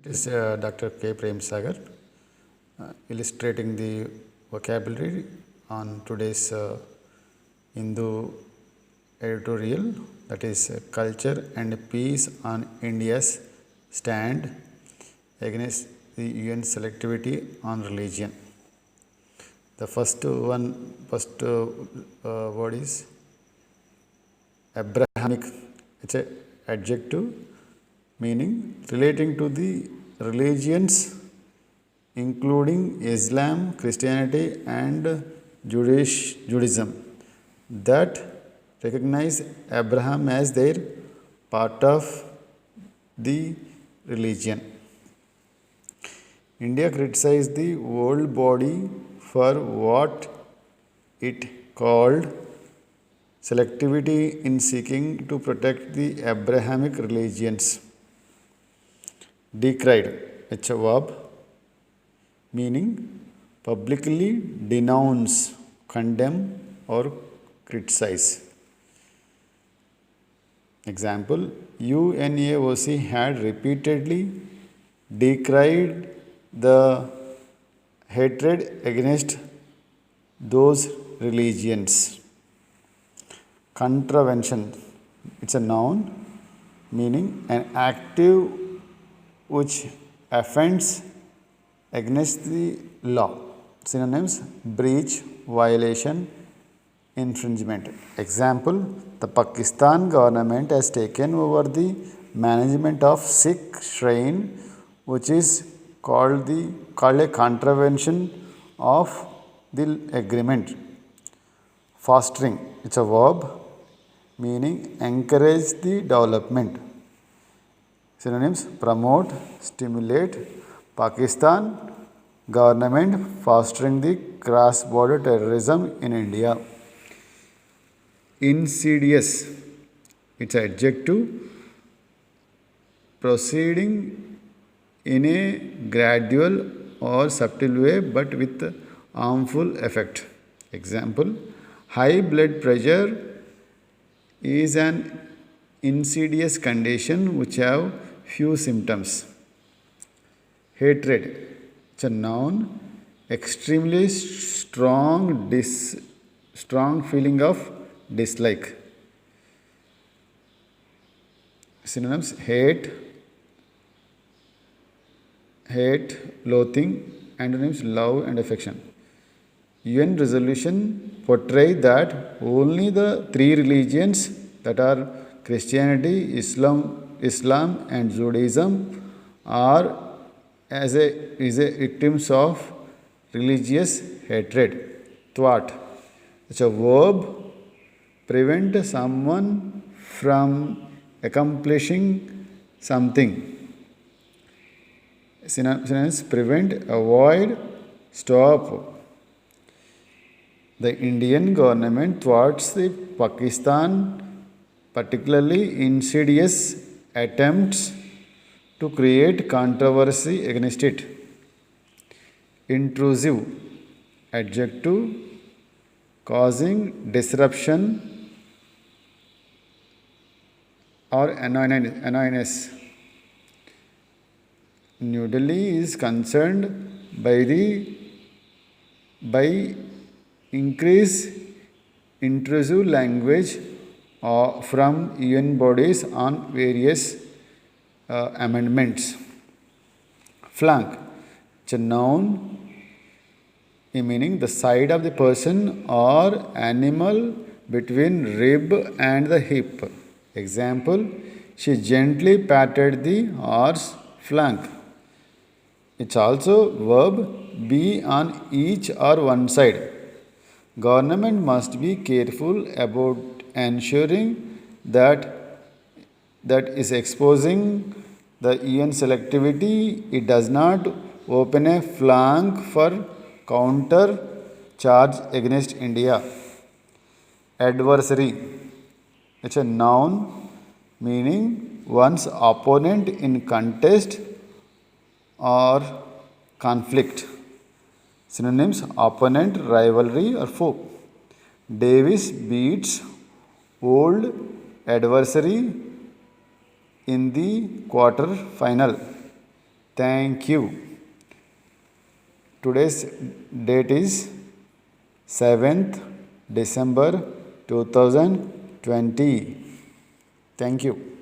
It is Dr. K. Prem Sagar illustrating the vocabulary on today's Hindu editorial, that is Culture and Peace on India's Stand Against the UN Selectivity on Religion. The first word is Abrahamic. It's an adjective meaning relating to the religions including Islam, Christianity, and Judaism that recognize Abraham as their part of the religion. India criticized the world body for what it called selectivity in seeking to protect the Abrahamic religions. Decried, it's a verb meaning publicly denounce, condemn, or criticize. Example, UNAOC had repeatedly decried the hatred against those religions. Contravention, it's a noun meaning an active which offends against the law. Synonyms, breach, violation, infringement. Example, the Pakistan government has taken over the management of Sikh shrine, which is called a contravention of the agreement. Fostering, it's a verb meaning encourage the development. Synonyms, promote, stimulate. Pakistan government fostering the cross-border terrorism in India. Insidious, it's an adjective proceeding in a gradual or subtle way but with harmful effect. Example, high blood pressure is an insidious condition which have few symptoms. Hatred, it's a noun, extremely strong feeling of dislike. Synonyms, hate, loathing. Antonyms, love and affection. UN resolution portray that only the three religions, that are Christianity, Islam and Judaism, are as a victims of religious hatred. Thwart, it's a verb, prevent someone from accomplishing something. Synonyms, prevent, avoid, stop. The Indian government thwarts the Pakistan particularly insidious attempts to create controversy against it. Intrusive, adjective causing disruption or annoyance. New Delhi is concerned by increased intrusive language from UN bodies on various amendments. Flank, it's a noun meaning the side of the person or animal between rib and the hip. Example, she gently patted the horse flank. It's also verb, be on each or one side. Government must be careful about ensuring that is exposing the UN selectivity. It does not open a flank for counter charge against India. Adversary, it's a noun meaning one's opponent in contest or conflict. Synonyms, opponent, rivalry or foe. Davis beats old adversary in the quarter final. Thank you. Today's date is 7th December 2020. Thank you.